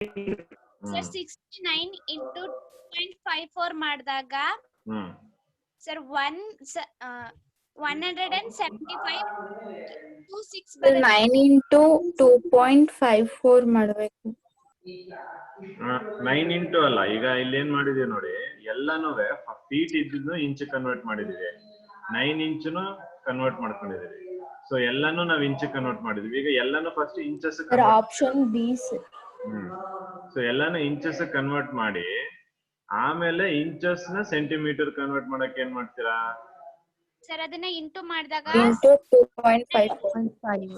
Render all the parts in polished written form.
Sir 69 into 2.54 ಮಾಡಿದಾಗ sir 175 to 6 ಬರುತ್ತೆ. 9 into 2.54 ಮಾಡಬೇಕು. 9 into ಅಲ್ಲ, ಈಗ ಇಲ್ಲಿ ಏನ್ ಮಾಡಿದೀವಿ ನೋಡಿ, ಎಲ್ಲಾನು ಫೀಟ್ ಇದ್ದು ಇಂಚ್ ಕನ್ವರ್ಟ್ ಮಾಡಿದೀವಿ, 9 ಇಂಚ್ನು ಕನ್ವರ್ಟ್ ಮಾಡ್ಕೊಂಡಿದೀವಿ. ಸೊ ಎಲ್ಲಾನು ನಾವ್ ಇಂಚ್ ಕನ್ವರ್ಟ್ ಮಾಡಿದೀವಿ. ಈಗ ಎಲ್ಲಾನು first inches option B. So ಎಲ್ಲಾನು ಇಂಚಸ್ ಕನ್ವರ್ಟ್ ಮಾಡಿ ಆಮೇಲೆ ಇಂಚಸ್ ನ ಸೆಂಟಿಮೀಟರ್ ಕನ್ವರ್ಟ್ ಮಾಡಕ್ ಏನ್ ಮಾಡ್ತೀರಾ ಸರ್? ಅದನ್ನ ಇಂಟು ಮಾಡಿದಾಗ into 2.5.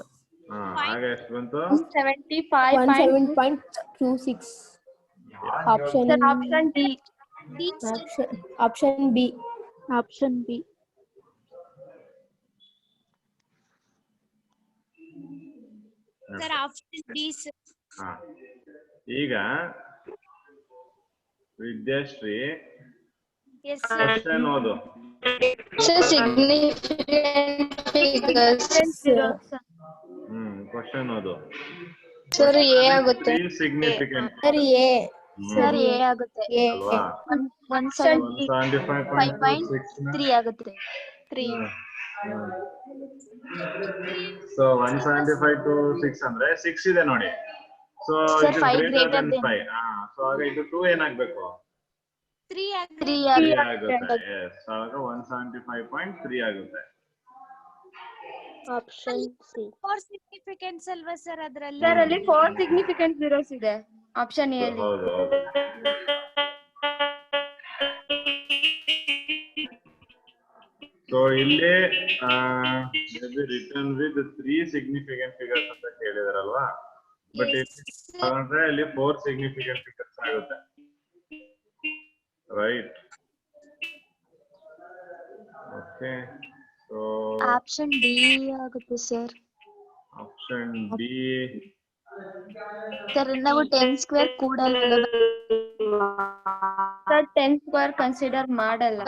ಆಗ ಎಷ್ಟು ಬಂತು? 17.26. Option D. Option B. Sir option D sir. ಈಗ ವಿದ್ಯಾಶ್ರೀ ಎಸ್ ಸರ್. ಕ್ವಶನ್ ಓದು. ಕ್ವಶನ್ ಓದು. ಸರ್ ಎ ಆಗುತ್ತೆ. Significant sir A. Sir A ಆಗುತ್ತೆ. ಅಲ್ವಾ? 175.3 ಆಗುತ್ತೆ. 3. ಸೊ 175 to 6 ಅಂದ್ರೆ 6 ಇದೆ ನೋಡಿ. So Sir, 5 greater than 5. So ಆಗ ಇದು 2 ಏನಾಗ್ಬೇಕು? 3 3 ಆಗುತ್ತೆ. ಎಸ್, ಆಗ 175.3 ಆಗುತ್ತೆ. Option C. 4 ಸಿಗ್ನಿಫಿಕೆನ್ಸ್ ಅಲ್ವಾ ಸರ್ ಅದರಲ್ಲಿ? ಸರ್ ಅಲ್ಲಿ 4 ಸಿಗ್ನಿಫಿಕೆಂಟ್ ಜೀರೋಸ್ ಇದೆ ಆಪ್ಷನ್ ಎ ಅಲ್ಲಿ. ಹೌದು. ಸೊ ಇಲ್ಲಿ ರಿಟರ್ನ್ ವಿತ್ 3 ಸಿಗ್ನಿಫಿಕೆಂಟ್ ಫಿಗರ್ಸ್ ಅಂತ ಕೇಳಿದಾರಲ್ವಾ, ಬಟ್ ಅಂದ್ರೆ ಇಲ್ಲಿ 4 ಸಿಗ್ನಿಫಿಕೆಂಟ್ ಫಿಗರ್ಸ್ ಆಗುತ್ತೆ, right? Okay. So option D ಆಗುತ್ತೆ ಸರ್. Option D. ಸರ್ ನಾವು 10 ಸ್ಕ್ವೇರ್ ಕೂಡಲ್ಲ ಸರ್ 10 ಸ್ಕ್ವೇರ್ ಕನ್ಸಿಡರ್ ಮಾಡಲ್ಲ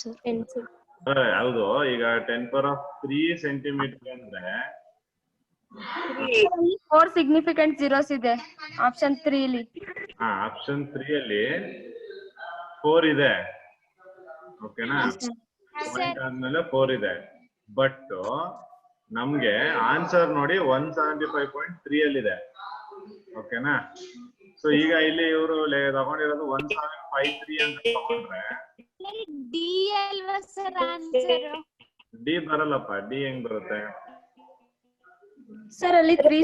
ಸರ್. ಹೌದು. ಈಗ 10³ ಸೆಂಟಿಮೀಟರ್ ಅಂದ್ರೆ 4 ಸಿಗ್ನಿಫಿಕೆಂಟ್ ಜೀರೋಸ್ ಇದೆ ಆಪ್ಷನ್ 3 ಅಲ್ಲಿ. ಆಪ್ಷನ್ 3 ಅಲ್ಲಿ 4 ಇದೆ. ಓಕೆನಾ? ಪಾಯಿಂಟ್ ಆದ್ಮೇಲೆ 4 ಇದೆ. ಬಟ್ ನಮ್ಗೆ ಆನ್ಸರ್ ನೋಡಿ 175.3 ಅಲ್ಲಿ ಇದೆ. ಓಕೆನಾ? ಸೊ ಈಗ ಇಲ್ಲಿ ಇವರು ತಗೊಂಡಿರೋದು 1753 ಅಂತ ತಗೊಂಡ್ರೆ ಡಿ ಅಲ್ವಾ ಸರ್ ಆನ್ಸರ್? ಡಿ ಬರಲ್ಲಪ್ಪ. ಡಿ ಹೆಂಗ್ ಬರುತ್ತೆ ಸರ್ ಅಲ್ಲಿ 3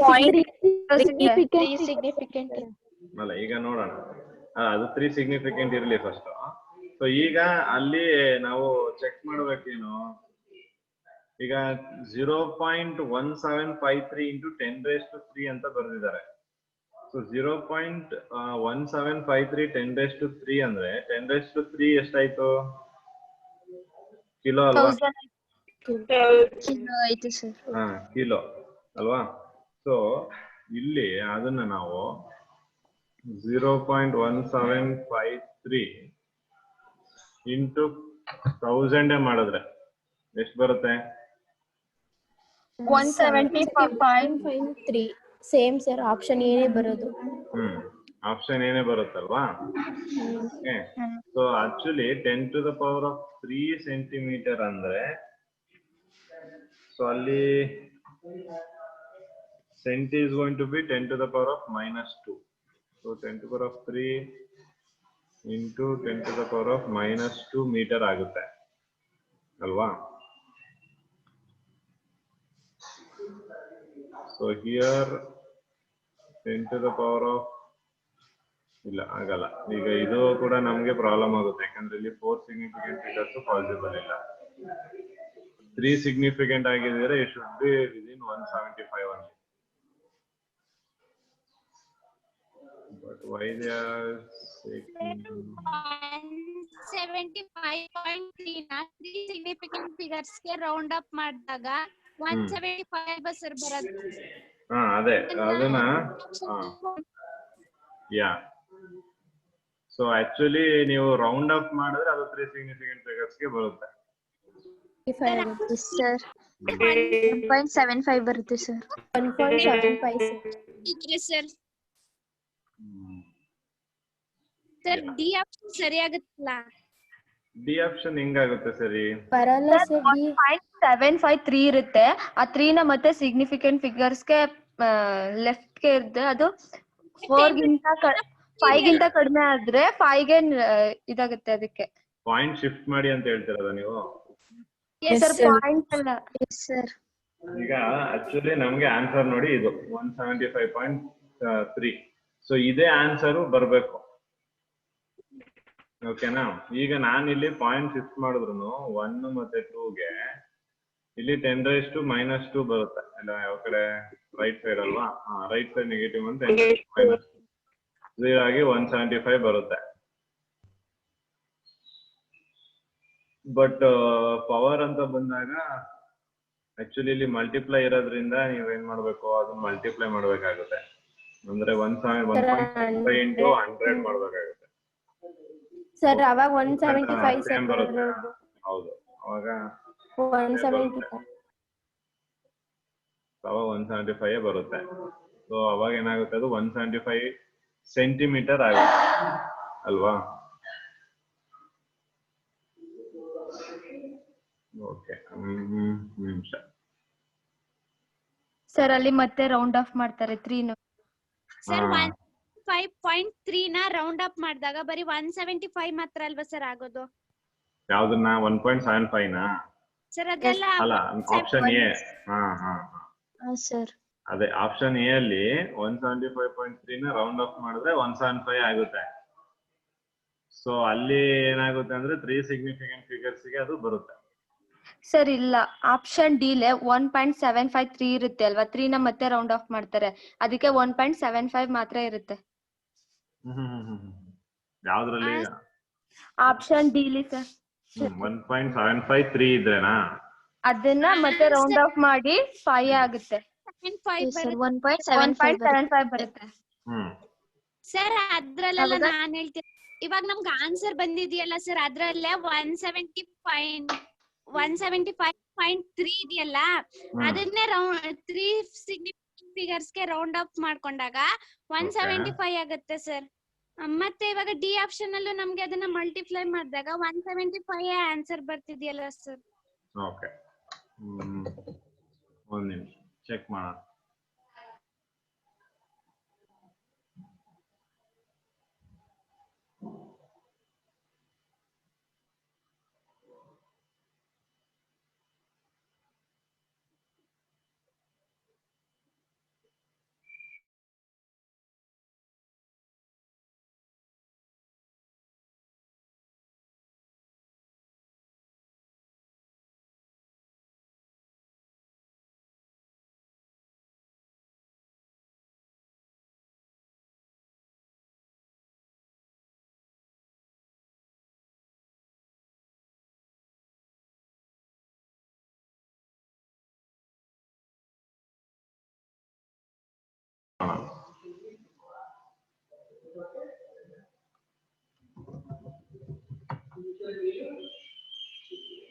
ಸಿಗ್ನಿಫಿಕೆಂಟ್ ಅಲ್ಲ? ಈಗ ನೋಡೋಣ. ಅದು 3 ಸಿಗ್ನಿಫಿಕೆಂಟ್ ಇರ್ಲಿ ಫಸ್ಟ್. ಸೊ ಈಗ ಅಲ್ಲಿ ನಾವು ಚೆಕ್ ಮಾಡ್ಬೇಕೇನು, ಈಗ 0.1753 into 10³ ಅಂತ ಬರೆದಿದ್ದಾರೆ. ಸೊ 0.1753 10³ ಅಂದ್ರೆ 10³ ಎಷ್ಟಾಯ್ತು? ಕಿಲೋ ಅಲ್ವಾ? ಆಯ್ತು ಸರ್. ಕಿಲೋ ಅಲ್ವಾ? ಸೊ ಇಲ್ಲಿ ಅದನ್ನ ನಾವು 0.1753 into 1000 ಮಾಡಿದ್ರೆ ಎಷ್ಟು ಬರುತ್ತೆ? 175.3. ಸೇಮ್ ಸರ್, ಆಪ್ಷನ್ ಏನೇ ಬರೋದು. ಆಪ್ಷನ್ ಏನೇ ಬರುತ್ತಲ್ವಾ? ಓಕೆ. ಸೊ ಆಕ್ಚುಲಿ 10³ ಸೆಂಟಿಮೀಟರ್ ಅಂದ್ರೆ, ಸೊ ಅಲ್ಲಿ cent is going to be 10⁻⁻². So 10³ into 10⁻⁻² metre ಆಗುತ್ತೆ ಅಲ್ವಾ? ಸೊ ಹಿಯರ್ 10⁻, ಇಲ್ಲ ಆಗಲ್ಲ. ಈಗ ಇದು ಕೂಡ ನಮ್ಗೆ ಪ್ರಾಬ್ಲಮ್ ಆಗುತ್ತೆ, ಯಾಕಂದ್ರೆ ಇಲ್ಲಿ 4 ಸಿಗ್ನಿಫಿಕೆಂಟ್ ಫಿಗರ್ಸ್ ಪಾಸಿಬಲ್ ಇಲ್ಲ. 3 ಸಿಗ್ನಿಫಿಕೆಂಟ್ ಆಗಿದ್ರೆ it should be within 175 only. But why they are 175.3 ನ 3 ಸಿಗ್ನಿಫಿಕೆಂಟ್ ಫಿಗರ್ಸ್ ಗೆ ರೌಂಡ್ ಅಪ್ ಮಾಡಿದಾಗ 175 ಬಸರ್ ಬರೋದು. ಅದೇ ಅದನ್ನ ಯಾ. ಸೊ ಆಕ್ಚುಲಿ ನೀವು ರೌಂಡ್ ಅಪ್ ಮಾಡಿದ್ರೆ ಅದು 3 ಸಿಗ್ನಿಫಿಕೆಂಟ್ ಫಿಗರ್ಸ್ ಗೆ ಬರುತ್ತೆ. ಸರ್ 1.75 ಬರುತ್ತೆ sir. 1.75 sir sir D option ಸರಿ ಆಗುತ್ತಲ್ಲ? ಡಿ ಆಪ್ಷನ್ ಹೆಂಗಾಗುತ್ತೆ ಸರಿ? ಬರಲ್ಲ ಸರ್ ಡಿ. 0.753 ಇರುತ್ತೆ. ಆ 3 ನ ಮತ್ತೆ ಸಿಗ್ನಿಫಿಕೆಂಟ್ ಫಿಗರ್ಸ್ಗೆ ಲೆಫ್ಟ್ ಗೆ ಇರುತ್ತೆ. ಅದು 4 ಗಿಂತ 5 ಗಿಂತ ಕಡಿಮೆ ಆದ್ರೆ 5 ಗೆ ಇದಾಗುತ್ತೆ. ಅದಕ್ಕೆ ಪಾಯಿಂಟ್ ಶಿಫ್ಟ್ ಮಾಡಿ ಅಂತ ಹೇಳ್ತಿರೋದ ನೀವು? ಸರ್ ಪಾಯಿಂಟ್ ಅಲ್ಲ. S sir. ಈಗ ಆಕ್ಚುಲಿ ನಮ್ಗೆ ಆನ್ಸರ್ ನೋಡಿ ಇದು 175.3. ಸೊ ಇದೇ ಆನ್ಸರ್ ಬರ್ಬೇಕು. ಓಕೆನಾ? ಈಗ ನಾನು ಇಲ್ಲಿ ಪಾಯಿಂಟ್ ಶಿಫ್ಟ್ ಮಾಡಿದ್ರು 1 ಮತ್ತೆ 2ಗೆ ಇಲ್ಲಿ 10⁻² ಬರುತ್ತೆ. ಅಲ್ಲ ಯಾವ ಕಡೆ? ರೈಟ್ ಸೈಡ್ ಅಲ್ವಾ? ರೈಟ್ ಸೈಡ್ ನೆಗೆಟಿವ್ ಅಂತ 10⁻0 ಆಗಿ 175 ಬರುತ್ತೆ. ಬಟ್ ಪವರ್ ಅಂತ ಬಂದಾಗ ಆಕ್ಚುಲಿ ಇಲ್ಲಿ ಮಲ್ಟಿಪ್ಲೈ ಇರೋದ್ರಿಂದ ನೀವೇನ್ ಮಾಡ್ಬೇಕು? ಅದನ್ನ ಮಲ್ಟಿಪ್ಲೈ ಮಾಡ್ಬೇಕಾಗುತ್ತೆ. ಅಂದ್ರೆ 1.5 into 100 ಮಾಡ್ಬೇಕಾಗುತ್ತೆ ಸರ್. ಅವಾಗ 175 ಸರ್ ಬರುತ್ತೆ. ಹೌದು, ಅವಾಗ 175 ಬರುತ್ತೆ. ಸೊ ಅವಾಗ ಏನಾಗುತ್ತೆ? ಅದು 175 ಸೆಂಟಿಮೀಟರ್ ಆಗುತ್ತೆ ಅಲ್ವಾ? ಓಕೆ, ನಿಮಿಷ ಸರ್. ಅಲ್ಲಿ ಮತ್ತೆ ರೌಂಡ್ ಆಫ್ ಮಾಡ್ತಾರೆ 3 ನ. ಸರ್ 105.3 ನ ರೌಂಡ್ ಅಪ್ ಮಾಡಿದಾಗ ಬರೀ 175 ಮಾತ್ರ ಅಲ್ವಾ ಸರ್ ಆಗೋದು? ಯಾವ್ದನ್ನ? 1.75 ನಾ ಸರ್? ಅದೆಲ್ಲ ಅಲ್ಲ, ಆಪ್ಷನ್ ಎ. ಸರ್ ಅದೇ ಆಪ್ಷನ್ ಎ ಅಲ್ಲಿ 175.3 ನ ರೌಂಡ್ ಆಫ್ ಮಾಡಿದ್ರೆ 175 ಆಗುತ್ತೆ. ಸೊ ಅಲ್ಲಿ ಏನಾಗುತ್ತೆ ಅಂದ್ರೆ 3 ಸಿಗ್ನಿಫಿಕೆಂಟ್ ಫಿಗರ್ಸ್ ಗೆ ಅದು ಬರುತ್ತೆ. ಸರ್ ಇಲ್ಲ, ಆಪ್ಷನ್ ಡಿ ಲೆ 1.753 ಇರುತ್ತೆ ಅಲ್ವಾ? 3 ನ ಮತ್ತೆ ರೌಂಡ್ ಆಫ್ ಮಾಡ್ತಾರೆ. ಅದಕ್ಕೆ 1.75 ಮಾತ್ರ ಇರುತ್ತೆ. ಯಾವ್ದ್ರಲ್ಲಿ? ಆಪ್ಷನ್ ಡಿ ಲಿ ಸರ್. 1.753 ಇದ್ರೇನಾ? ಅದನ್ನ ಮತ್ತೆ ರೌಂಡ್ ಆಫ್ ಮಾಡಿ 5 ಆಗುತ್ತೆ. 1.75 ಬರುತ್ತೆ. ಸರ್ ಅದ್ರಲ್ಲೆಲ್ಲ ನಾನ್ ಹೇಳ್ತೀನಿ, ಇವಾಗ ನಮ್ಗೆ ಆನ್ಸರ್ ಬಂದಿದೆಯಲ್ಲ ಸರ್, ಅದ್ರಲ್ಲೇ 175.3 ಇದೆಯಲ್ಲ, ಅದನ್ನೇ 3 ಸಿಗ್ನಿಫಿಕೆಂಟ್ ಫಿಗರ್ಸ್ ಗೆ ರೌಂಡ್ ಅಪ್ ಮಾಡ್ಕೊಂಡಾಗ 175 ಆಗುತ್ತೆ ಸರ್. ಮತ್ತೆ ಇವಾಗ ಡಿ ಆಪ್ಷನ್ ಅಲ್ಲೂ ನಮ್ಗೆ ಅದನ್ನ ಮಲ್ಟಿಪ್ಲೈ ಮಾಡಿದಾಗ 175 ಆನ್ಸರ್ ಬರ್ತಿದೆಯಲ್ಲ ಸರ್. ಓಕೆ, ಒಂದ್ ನಿಮಿಷ ಚೆಕ್ ಮಾಡೋಣ.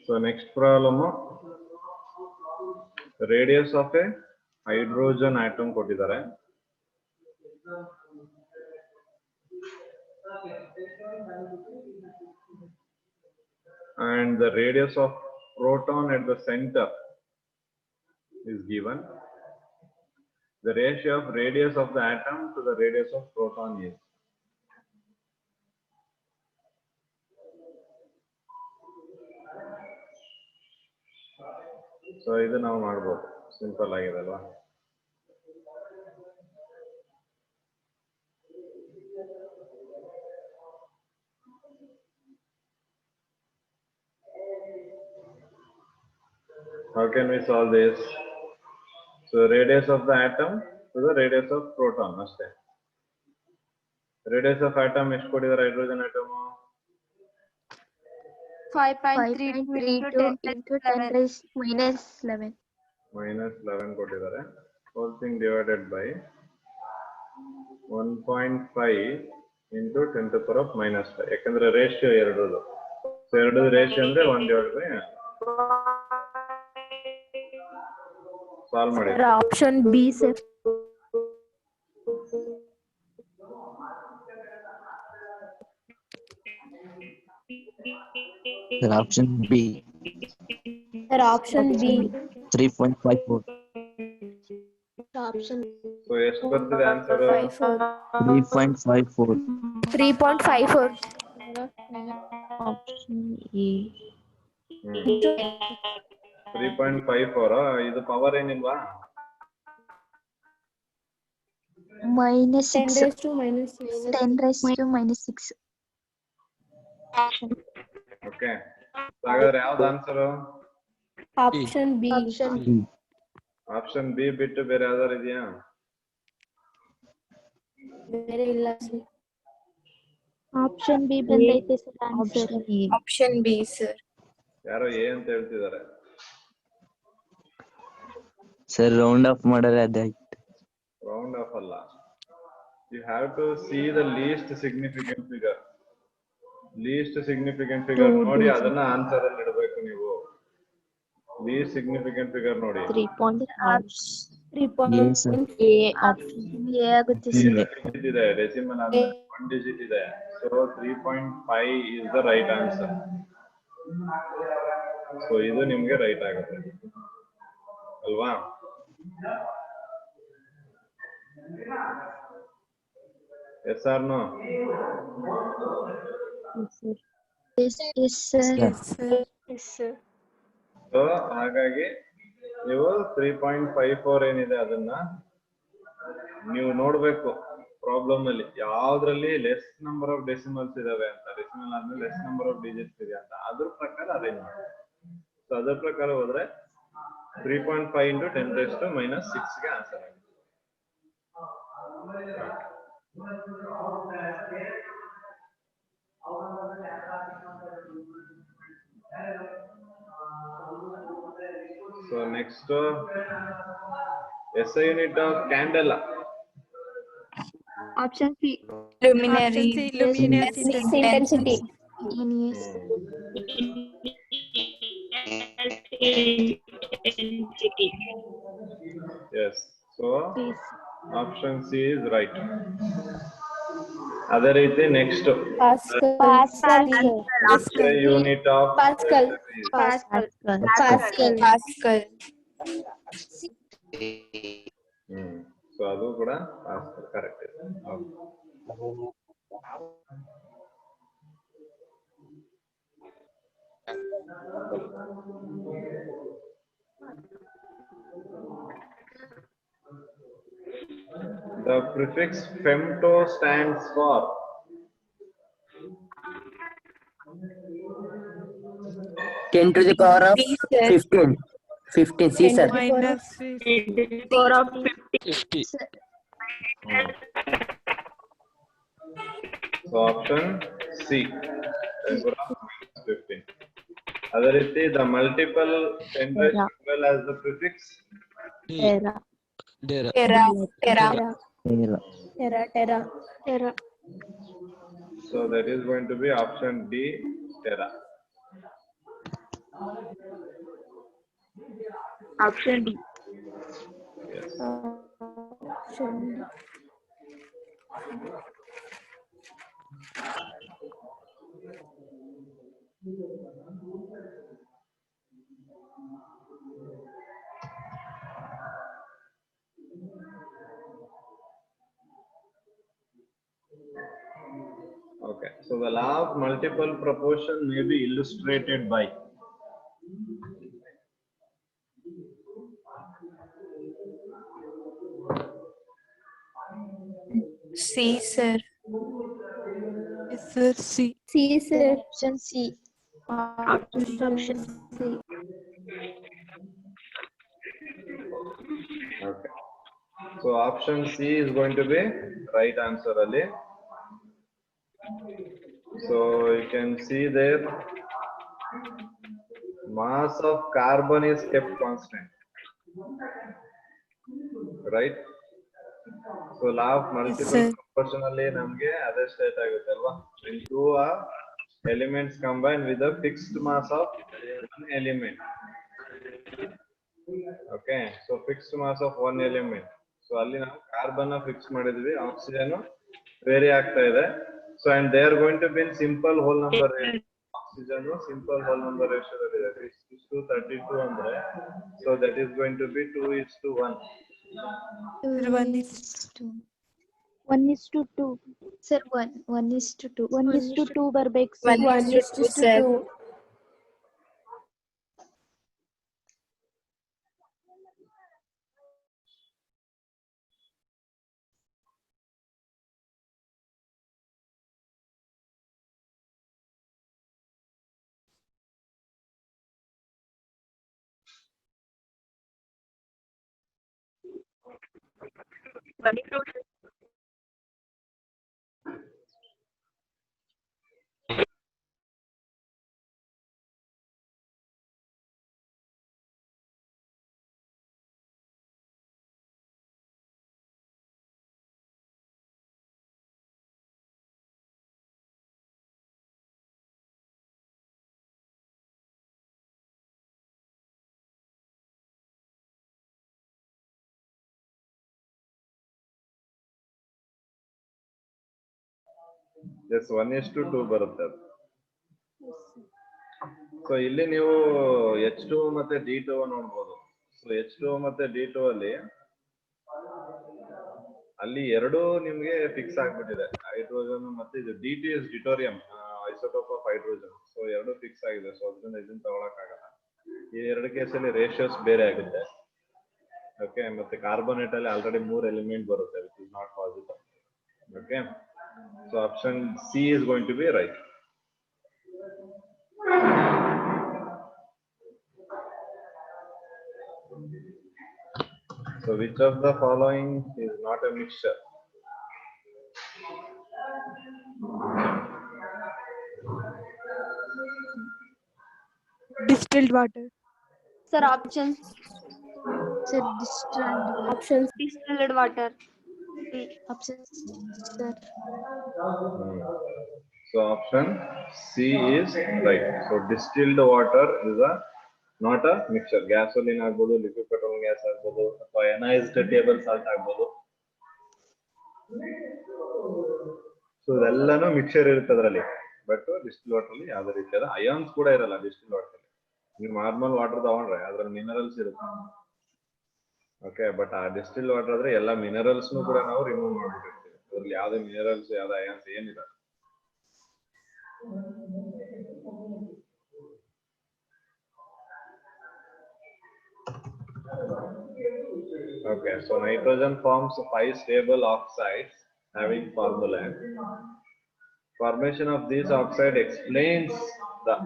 So next problem, radius of a hydrogen atom ಕೊಟ್ಟಿದ್ದಾರೆ. And the radius of proton at the center is given. The ratio of radius of the atom to the radius of proton is. So ಇದು ನಾವು ಮಾಡಬಹುದು, simple ಆಗಿದೆ ಅಲ್ವಾ? How can we solve this? So radius of the atom to the radius of proton ಅಷ್ಟೇ. Radius of atom ಎಷ್ಟು ಕೊಟ್ಟಿದ್ದಾರೆ? Hydrogen atom 5.32 into 10⁻⁻11. -11 ಕೊಟ್ಟಿದ್ದಾರೆ. Whole thing divided by 1.5 into 10⁻⁻5. ಯಾಕಂದ್ರೆ ರೇಷಿಯೋ ಎರಡದು. ಸೊ ಎರಡು ರೇಷಿಯೋ ಅಂದ್ರೆ 1/2. ಸಾಲ್ವ್ ಮಾಡಿ. Option B sir. Sir, option B. Sir, option B. 3.54. Option so ಎಷ್ಟು ಬರ್ತಿದೆ ಆನ್ಸರ್? 3.54. 3.54. Option E. 3.54 ಇದು power ಏನಿಲ್ವಾ? minus 10 6. raised to minus 6. 10 raised to minus 6. Okay, ಹಾಗಾದ್ರೆ ಯಾವ್ದು answer? Option B. Option B ಬಿಟ್ಟು ಬೇರೆ ಯಾವ್ದಾರು ಇದೆಯಾ? ಬೇರೆ ಇಲ್ಲ sir. Option B ಬಂದೈತೆ sir answer. Option B, sir. ಯಾರೋ ಎ ಅಂತ ಹೇಳ್ತಿದ್ದಾರೆ. Sir, round off ಮಾಡಿದ್ರೆ ಅದಾಯ್ತು. ರೌಂಡ್ ಆಫ್ ಅಲ್ಲ, you have to see the least significant figure. Least significant figure ನೋಡಿ ಅದನ್ನ ಆನ್ಸರ್ ಅಲ್ಲಿ ಇಡಬೇಕು ನೀವು. ಲೀಸ್ಟ್ ಸಿಗ್ನಿಫಿಕೆಂಟ್ ಫಿಗರ್ ನೋಡಿ. 3.5. 3.8. A ಆಗುತ್ತೆ ಸರ್. ಡಿಜಿಟ್ ಇದೆ, ಡೆಸಿಮಲ್ ಆದ್ಮೇಲೆ 1 ಡಿಜಿಟ್ ಇದೆ. So 3.5 is the right answer. So ಇದು ನಿಮ್ಗೆ ರೈಟ್ ಆಗುತ್ತೆ ಅಲ್ವಾ? Yes or no? Yes sir. So ಹಾಗಾಗಿ ನೀವು 3.54 ಏನಿದೆ ಅದನ್ನ ನೀವು ನೋಡ್ಬೇಕು ಪ್ರಾಬ್ಲಮ್ ಅಲ್ಲಿ ಯಾವ್ದ್ರಲ್ಲಿ ಲೆಸ್ ನಂಬರ್ ಆಫ್ ಡೆಸಿಮಲ್ಸ್ ಇದಾವೆ ಅಂತ, ಡೆಸಿಮಲ್ ಆದ್ಮೇಲೆ ಲೆಸ್ ನಂಬರ್ ಆಫ್ ಡಿಜಿಟ್ಸ್ ಇದೆ ಅಂತ, ಅದ್ರ ಪ್ರಕಾರ ಅರೇಂಜ್ ಮಾಡಿ. ಸೊ ಅದ್ರ ಪ್ರಕಾರ ಹೋದ್ರೆ 3.5 into 10 raised to minus 6 ಗೆ ಆನ್ಸರ್ ಆಗುತ್ತೆ. So next SI unit of candela. Option C. Luminary. Intensity. Yes. Yes. So option C is right. Other is next. Pascal. SI unit of Pascal. Pascal. So adu kuda Pascal correct ಇದೆ. The prefix femto stands for 10 to the power of 15. 15, C sir. Minus 50. So option C 10 to the power of 15. Other is the multiple 10 raised as well as the prefix Tera. Tera. so that is going to be option D tera. Option D. Yes. Okay, so the law of multiple proportion may be illustrated by C sir. Yes sir, C. C sir. Option C. Option C. okay. So option C is going to be right answer ali. So you can see there mass of carbon is kept constant, right? So law of multiple sir. proportion alli namge ade state agutte alva, when two elements combine with a fixed mass of one element. Okay, so fixed mass of one element. So alli ನಾವು carbon fix ಮಾಡಿದ್ವಿ, oxygen very ಆಗ್ತಾ ಇದೆ. So and they are going to be in simple whole number. Oxygen simple whole number ರೇಷಿಯೋದಲ್ಲಿ ಇದೆ 6:32 ಅಂದ್ರೆ so that is going to be 2:1. 1:2. Sir, 1:2. 1:2 ಬರ್ಬೇಕು sir. 1:2. S 1:2 ಬರುತ್ತೆ ಅದು. ಸೊ ಇಲ್ಲಿ ನೀವು H2 ಮತ್ತೆ D2 ನೋಡ್ಬೋದು. ಸೊ H2 ಮತ್ತೆ D2 ಅಲ್ಲಿ ಎರಡು ನಿಮ್ಗೆ ಫಿಕ್ಸ್ ಆಗ್ಬಿಟ್ಟಿದೆ, ಹೈಡ್ರೋಜನ್ ಮತ್ತೆ ಇದು DT is deuterium isotope of hydrogen. So ಎರಡು ಫಿಕ್ಸ್ ಆಗಿದೆ. ಸೊ ಅದರಿಂದ ಇದನ್ನ ತಗೊಳಕ್ ಆಗಲ್ಲ. ಈ ಎರಡು ಕೇಸಲ್ಲಿ ರೇಷಿಯೋಸ್ ಬೇರೆ ಆಗುತ್ತೆ. ಓಕೆ, ಮತ್ತೆ ಕಾರ್ಬೋನೇಟ್ ಅಲ್ಲಿ ಆಲ್ರೆಡಿ 3 ಎಲಿಮೆಂಟ್ ಬರುತ್ತೆ, which is not possible. Okay, so option C is going to be right. So which of the following is not a mixture? Distilled water. Sir, options. Sir, distilled. Options. Distilled water. Options, sir. So option C is right. So distilled water is not a mixture. Gasoline agbodu, liquid petroleum gas agbodu, ಅಥವಾ ionized table salt agbodu. So ಇದೆಲ್ಲಾನು mixer ಇರುತ್ತೆ ಅದರಲ್ಲಿ. But distil water ಅಲ್ಲಿ ಯಾವುದೇ ರೀತಿಯಾದ ions ಕೂಡ ಇರಲ್ಲ distil water ಅಲ್ಲಿ. ನೀವು ನಾರ್ಮಲ್ ವಾಟರ್ ತಗೊಂಡ್ರೆ ಅದ್ರಲ್ಲಿ ಮಿನರಲ್ಸ್ ಇರುತ್ತೆ. ಓಕೆ, ಬಟ್ ಆ ಡಿಸ್ಟಿಲ್ ವಾಟರ್ ಆದ್ರೆ ಎಲ್ಲ ಮಿನರಲ್ಸ್ ಕೂಡ ನಾವು ರಿಮೂವ್ ಮಾಡ್ಬಿಟ್ಟಿರ್ತೀವಿ. ಅದ್ರಲ್ಲಿ ಯಾವುದೇ ಮಿನರಲ್ಸ್ ಯಾವುದೇ ಅಯಾನ್ಸ್ ಏನಿಲ್ಲ. Okay, so nitrogen forms 5 stable oxides having formula. Formation of these oxide explains the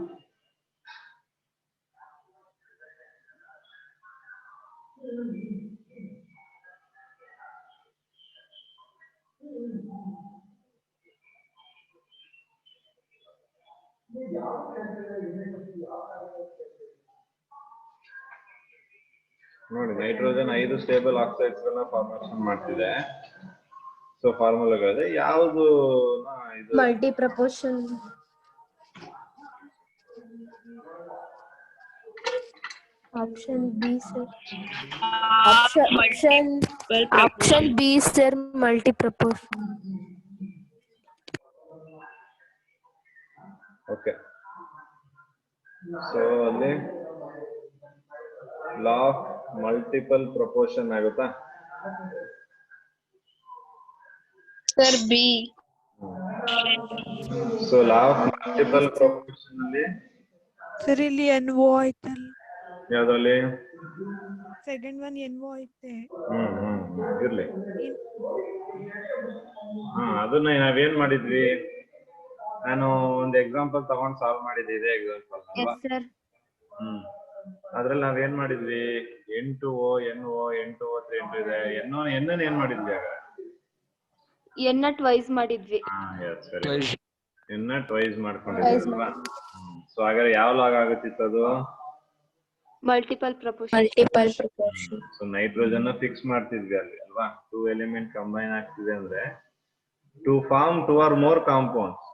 ನೋಡಿ ನೈಟ್ರೋಜನ್ 5 ಸ್ಟೇಬಲ್ ಆಕ್ಸೈಡ್ಸ್ ಗಳನ್ನ ಫಾರ್ಮೇಷನ್ ಮಾಡ್ತಿದೆ. ಸೊ ಫಾರ್ಮುಲಾಗಳಿದೆ, ಯಾವುದು ಇದು multi proportion. Option B sir. Option B sir, multi proportion. Okay, so ಅಲ್ಲಿ law of multiple proportion ಆಗುತ್ತಾ? Sir B. So law of multiple proportion ಅಲ್ಲಿ sir ಇಲ್ಲಿ NO ಆಯ್ತಲ್ಲ, ಯಾವ್ದ್ರಲ್ಲಿ? ಸೆಕೆಂಡ್ ಒನ್ NO ಐತೆ. ಇರ್ಲಿ. ಅದನ್ನ ನಾವೇನ್ ಮಾಡಿದ್ವಿ, ನಾನು ಒಂದು ಎಕ್ಸಾಂಪಲ್ ತಗೊಂಡ್ ಸಾಲ್ವ್ ಮಾಡಿದ್ದೆ, ಇದೇ ಎಕ್ಸಾಂಪಲ್ ಅಲ್ವಾ? ಅದ್ರಲ್ಲಿ ನಾವೇನ್ ಮಾಡಿದ್ವಿ, N2O, NO, N2O3 ಇದೆ. N ಏನ್ ಮಾಡಿದ್ವಿ ಆಗ? N ಟ್ವೈಸ್ ಮಾಡಿದ್ವಿ. N ಟ್ವೈಸ್ ಮಾಡ್ಕೊಂಡಿದ್ವಿ ಅಲ್ವಾ? ಸೊ ಹಾಗಾದ್ರೆ ಯಾವ ಲಾಗ್ ಆಗುತ್ತಿತ್ತು ಅದು? Multiple proportion. Multiple proportion. So nitrogen fix ಮಾಡ್ತಿದ್ವಿ ಅಲ್ಲಿ ಅಲ್ವಾ? 2 ಎಲಿಮೆಂಟ್ ಕಂಬೈನ್ ಆಗ್ತಿದೆ ಅಂದ್ರೆ to form 2 or more compounds.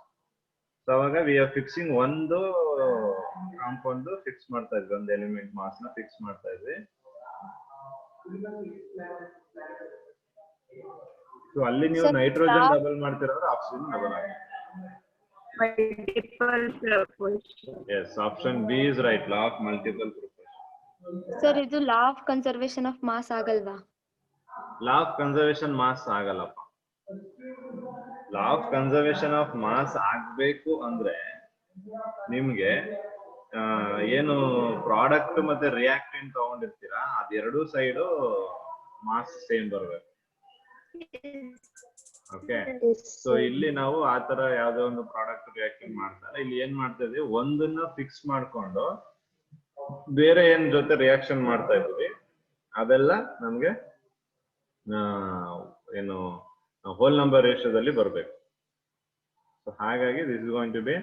So ಅವಾಗ ವಿ ಆರ್ ಫಿಕ್ಸಿಂಗ್ ಒಂದು ಕಾಂಪೌಂಡ್ ಫಿಕ್ಸ್ ಮಾಡ್ತಾ ಇದ್ವಿ, ಒಂದು ಎಲಿಮೆಂಟ್ ಮಾಸ್ ನ ಫಿಕ್ಸ್ ಮಾಡ್ತಾ ಇದ್ವಿ. ಸೊ ಅಲ್ಲಿ ನೀವು ನೈಟ್ರೋಜನ್ ಡಬಲ್ ಮಾಡ್ತಿರೋದ್ರೆ ಆಕ್ಸಿಜನ್ ಡಬಲ್ ಆಗುತ್ತೆ. multiple proportion. Yes, option B is right. Law of multiple proportion. Sir ಇದು law of conservation of mass ಆಗಲ್ವಾ? ಲಾ ಆಫ್ ಕನ್ಸರ್ವೇಶನ್ ಮಾಸ್ ಆಗಲ್ಲಪ್ಪ. Law of conservation of mass ಆಗ್ಬೇಕು ಅಂದ್ರೆ ನಿಮ್ಗೆ ಏನು ಪ್ರಾಡಕ್ಟ್ ಮತ್ತೆ reactant ತಗೊಂಡಿರ್ತೀರಾ ಅದೆರಡೂ ಸೈಡು ಮಾಸ್ ಸೇಮ್ ಬರ್ಬೇಕು. ಓಕೆ, ಸೊ ಇಲ್ಲಿ ನಾವು ಆತರ ಯಾವ್ದೋ ಒಂದು ಪ್ರಾಡಕ್ಟ್ ರಿಯಾಕ್ಟೆಂಟ್ ಮಾಡ್ತಾರೆ. ಇಲ್ಲಿ ಏನ್ ಮಾಡ್ತಾ ಇದೀವಿ, ಒಂದನ್ನ ಫಿಕ್ಸ್ ಮಾಡ್ಕೊಂಡು ಬೇರೆ ಏನ್ ಜೊತೆ ರಿಯಾಕ್ಷನ್ ಮಾಡ್ತಾ ಇದೀವಿ ಅದೆಲ್ಲ ನಮ್ಗೆ ಏನು ಹೋಲ್ ನಂಬರ್ ರೇಷಿಯೋದಲ್ಲಿ ಬರ್ಬೇಕು. ಸೊ ಹಾಗಾಗಿ this is going to be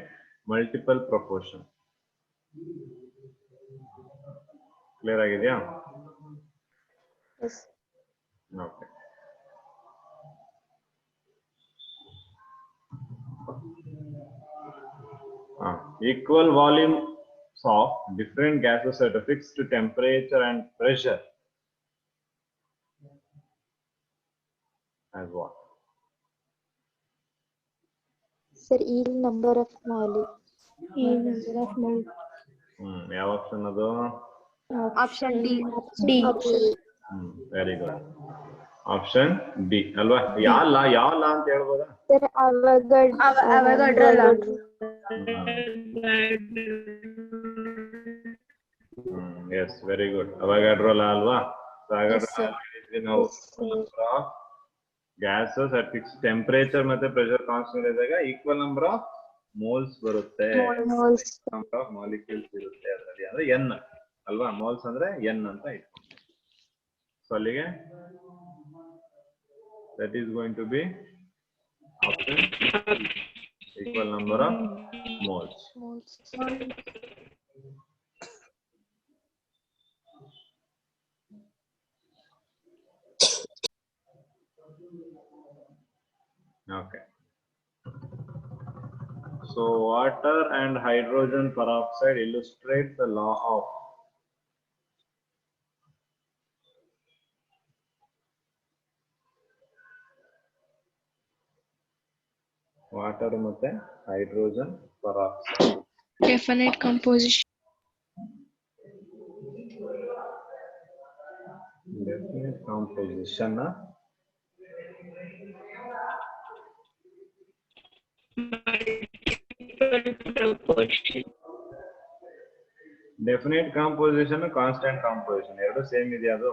multiple proportion. Clear ಆಗಿದೆಯಾ? Okay. Equal volumes of different gases at a fixed temperature and pressure as what? Sir, equal number of molecules. ಯಾವ option ಅದು? Option D. Very good. Option D ಅಲ್ವಾ? ಯಾವ law ಅಂತ ಹೇಳ್ಬೋದಾ? Sir, Avogadro law. Yes, very good. Avogadro law ಅಲ್ವಾ? ನಾವು gases at fix temperature ಮತ್ತೆ pressure constant ಇದ್ದಾಗ ಈಕ್ವಲ್ ನಂಬರ್ ಆಫ್ ಮೋಲ್ಸ್ ಬರುತ್ತೆ, ನಂಬರ್ ಆಫ್ ಮಾಲಿಕ್ಯೂಲ್ಸ್ ಇರುತ್ತೆ ಅದರಲ್ಲಿ. ಅಂದ್ರೆ ಎನ್ ಅಲ್ವಾ? ಮೋಲ್ಸ್ ಅಂದ್ರೆ ಎನ್ ಅಂತ ಇಟ್ಕೊಂಡು. ಸೊ ಅಲ್ಲಿಗೆ that is going to be option equal number of moles. Okay. So water and hydrogen peroxide illustrate the law of water ಮತ್ತೆ hydrogen peroxide. Definite composition. Definite composition. Proportion. Definite composition, constant composition ಎರಡು same ಇದೆಯಾ? ಅದು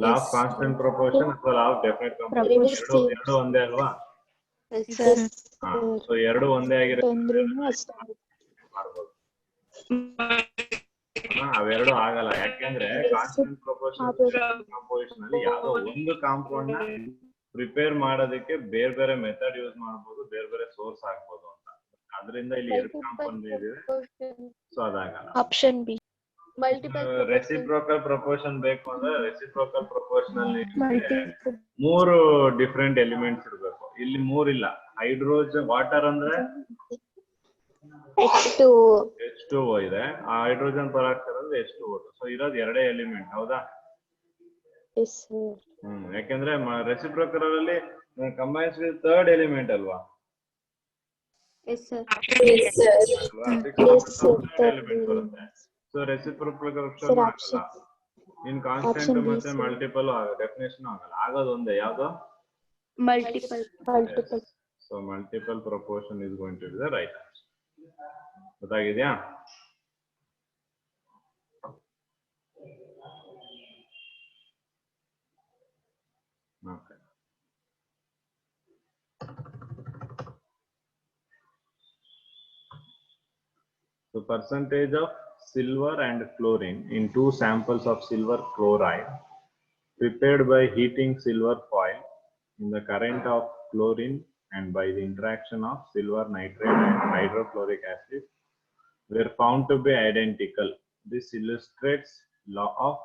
law of constant proportion ಅಥವಾ law of definite composition ಎರಡು ಒಂದೇ ಅಲ್ವಾ? So ಎರಡು ಒಂದೇ ಆಗಿರೋದ್ರಿಂದ ಮಾಡ್ಬೋದು. ಅವೆರಡು ಆಗಲ್ಲ, ಯಾಕೆಂದ್ರೆ ಕಾನ್ಸ್ಟೆಂಟ್ ಪ್ರಪೋರ್ಷನ್ ಕಂಪೋಸಿಷನ್ ಅಲ್ಲಿ ಯಾವ್ದೋ ಒಂದು ಕಾಂಪೌಂಡ್ ನ ಪ್ರಿಪೇರ್ ಮಾಡೋದಕ್ಕೆ ಬೇರೆ ಬೇರೆ ಮೆಥಡ್ ಯೂಸ್ ಮಾಡ್ಬೋದು, ಬೇರೆ ಬೇರೆ ಸೋರ್ಸ್ ಹಾಕ್ಬೋದು ಅಂತ. ಅದರಿಂದ ಇಲ್ಲಿ ಎರಡು ಕಾಂಪೌಂಡ್ ಇದೆ, ಸೊ ಅದಾಗಲ್ಲ. Option B. ರೆಸಿಪ್ರೋಕಲ್ ಪ್ರಪೋರ್ಷನ್ ಬೇಕು ಅಂದ್ರೆ ರೆಸಿಪ್ರೋಕಲ್ ಪ್ರಪೋರ್ಷನ್ ಅಲ್ಲಿ ಮೂರು ಡಿಫ್ರೆಂಟ್ ಎಲಿಮೆಂಟ್ಸ್ ಇರಬೇಕು. ಇಲ್ಲಿ ಮೂರಿಲ್ಲ. ಹೈಡ್ರೋಜನ್, ವಾಟರ್ ಅಂದ್ರೆ H2O ಇದೆ, ಆ ಹೈಡ್ರೋಜನ್ ಪರಾಕ್ಸೈಡ್ ಅಂದ್ರೆ H2O. ಸೊ ಇರೋದು ಎರಡೇ ಎಲಿಮೆಂಟ್, ಹೌದಾ? ಯಾಕೆಂದ್ರೆ ರೆಸಿಪ್ರೋಕಲ್ ಅಲ್ಲಿ ಕಂಬೈನ್ಸ್ ವಿತ್ ಥರ್ಡ್ ಎಲಿಮೆಂಟ್ ಅಲ್ವಾ? ಎಲಿಮೆಂಟ್ ಬರುತ್ತೆ. ಸೊ ರೆಸಿಪ್ರೋಕಲ್ ಆಗಲ್ಲ. ಇನ್ ಕಾನ್ಸ್ಟೆಂಟ್ ಮತ್ತೆ ಮಲ್ಟಿಪಲ್ ಡೆಫಿನೇಷನ್ ಆಗಲ್ಲ. ಆಗೋದು ಒಂದೇ, ಯಾವ್ದು? Multiple. So multiple proportion is going to be the right answer. ಗೊತ್ತಾಗಿದ್ಯಾ? Okay. So percentage of silver and chlorine in 2 samples of silver chloride prepared by heating silver foil in the current of chlorine and by the interaction of silver nitrate and hydrochloric acid were found to be identical. This illustrates law of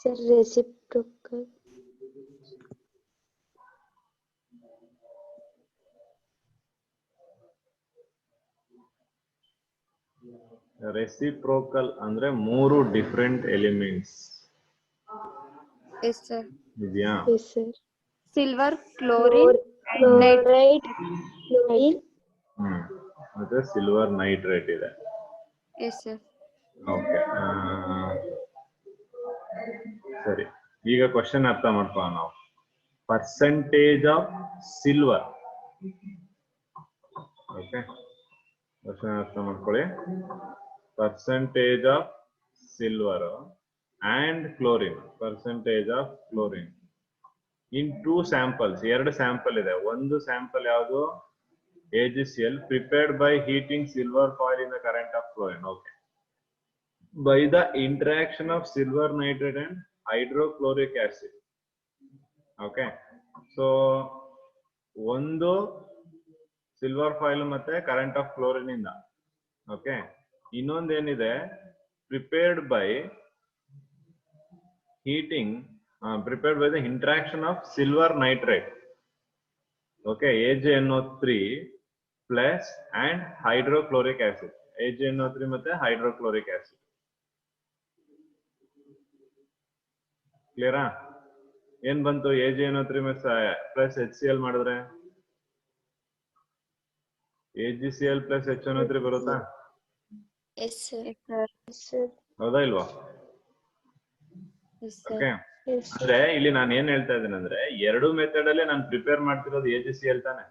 Sir, reciprocal. Reciprocal ಅಂದ್ರೆ 3 different elements yes sir. ಇದೆಯಾ? Yes, sir. Silver, chlorine, Chloride, chlorine. ಮತ್ತೆ silver nitrate ಇದೆ. Yes sir. Okay, ಸರಿ. ಈಗ question ಅರ್ಥ ಮಾಡ್ಕೊಳ್ಳೋಣ ನಾವು. Percentage of silver. Okay, question ಅರ್ಥ ಮಾಡ್ಕೊಳ್ಳಿ. Percentage of silver and chlorine. Percentage of chlorine in 2 samples. 2 sample ಇದೆ. ಒಂದು ಸ್ಯಾಂಪಲ್ ಯಾವುದು? AgCl prepared by heating silver foil in the current of chlorine. Okay. By the interaction of silver nitrate and hydrochloric acid. Okay. So ಒಂದು silver foil ಮತ್ತೆ current of chlorine ಇಂದ. Okay, ಇನ್ನೊಂದೇನಿದೆ? Prepared by heating, prepared by the interaction of silver nitrate. Okay, AgNO3 plus and hydrochloric acid. AgNO3 ಮತ್ತೆ hydrochloric acid. ಕ್ಲಿಯರಾ? ಏನ್ ಬಂತು? AgNO3 plus HCl ಮಾಡಿದ್ರೆ AgCl plus HNO3 ಬರುತ್ತಾ? Yes, sir. Yes, sir. ಹೌದಾ ಇಲ್ವಾ? Yes, sir. Okay, Yes. ಅಂದ್ರೆ ಇಲ್ಲಿ ನಾನು ಏನ್ ಹೇಳ್ತಾ ಇದ್ದೀನಿ ಅಂದ್ರೆ 2 ಮೆಥಡ್ ಅಲ್ಲಿ ನಾನು ಪ್ರಿಪೇರ್ ಮಾಡ್ತಿರೋದು AgCl ತಾನೆ.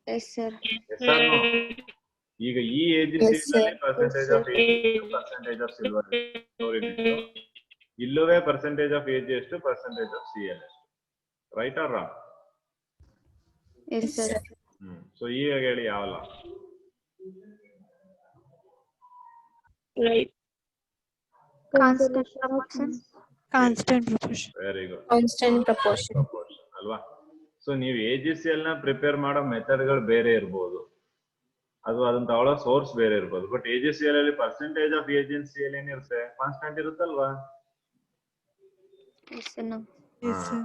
Yes sir. ಈಗ ಈ AgCl percentage of Ag percentage of silver ಇಲ್ಲವೇ ಪರ್ಸೆಂಟೇಜ್ ಆಫ್ Ag ಎಷ್ಟು, ಪರ್ಸೆಂಟೇಜ್ ಆಫ್ Cl ಎಷ್ಟು? Right or wrong? Yes sir. So ಈಗ ಹೇಳಿ ಯಾವಲ್ಲ? Right. Constant proportion. Constant proportion. Very good. Constant proportion. ಅಲ್ವಾ? ಸೊ ನೀವು AgCl ನ ಪ್ರಿಪೇರ್ ಮಾಡೋ ಮೆಥಡ್ ಗಳು ಬೇರೆ ಇರ್ಬೋದು, ಅದು ಅದನ್ನ ತಗೊಳ್ಳೋ ಸೋರ್ಸ್ ಬೇರೆ ಇರ್ಬೋದು. ಬಟ್ AgCl ಅಲ್ಲಿ ಪರ್ಸೆಂಟೇಜ್ ಆಫ್ AgCl ಏನಿರುತ್ತೆ? ಕಾನ್ಸ್ಟೆಂಟ್ ಇರುತ್ತಲ್ವಾ? Yes sir. Yes, sir.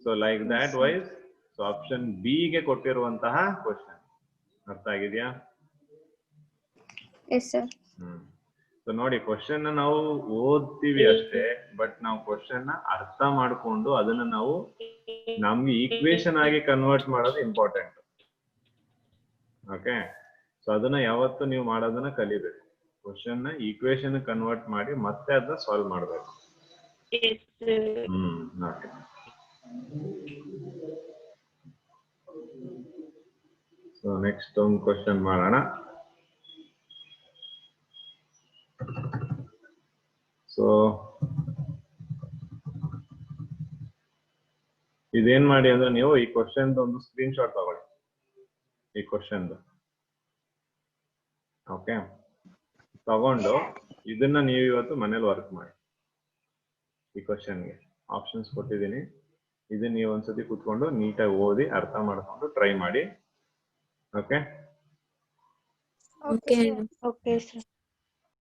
So like that wise, so option B ಗೆ ಕೊಟ್ಟಿರುವಂತಹ ಕ್ವಶನ್ ಅರ್ಥ ಆಗಿದೆಯಾ? Yes sir. ಸೊ ನೋಡಿ, ಕ್ವಶನ್ ನಾವು ಓದ್ತೀವಿ ಅಷ್ಟೇ, ಬಟ್ ನಾವು ಕ್ವಶನ್ ನ ಅರ್ಥ ಮಾಡ್ಕೊಂಡು ಅದನ್ನ ನಾವು ನಮ್ಗೆ ಈಕ್ವೇಶನ್ ಆಗಿ ಕನ್ವರ್ಟ್ ಮಾಡೋದು ಇಂಪಾರ್ಟೆಂಟ್. ಓಕೆ, ಸೊ ಅದನ್ನ ಯಾವತ್ತು ನೀವು ಮಾಡೋದನ್ನ ಕಲಿಬೇಕು. ಕ್ವಶನ್ ನ ಈಕ್ವೇಶನ್ ಕನ್ವರ್ಟ್ ಮಾಡಿ ಮತ್ತೆ ಅದನ್ನ ಸಾಲ್ವ್ ಮಾಡ್ಬೇಕು. Yes, sir. Okay. So next ಒಂದು ಕ್ವಶನ್ ಮಾಡೋಣ. ಸೊ ಇದೇನ್ ಮಾಡಿ ಅಂದ್ರೆ, ನೀವು ಈ ಕ್ವಶನ್ ಒಂದು ಸ್ಕ್ರೀನ್ ಶಾಟ್ ತಗೊಳ್ಳಿ, ಈ ಕ್ವಶನ್. ಓಕೆ, ತಗೊಂಡು ಇದನ್ನ ನೀವು ಇವತ್ತು ಮನೇಲಿ ವರ್ಕ್ ಮಾಡಿ. ಈ ಕ್ವಶನ್ಗೆ ಆಪ್ಷನ್ಸ್ ಕೊಟ್ಟಿದ್ದೀನಿ, ಇದನ್ನ ನೀವು ಒಂದ್ಸತಿ ಕುತ್ಕೊಂಡು ನೀಟಾಗಿ ಓದಿ ಅರ್ಥ ಮಾಡ್ಕೊಂಡು ಟ್ರೈ ಮಾಡಿ. ಓಕೆ. Okay. Okay, sir.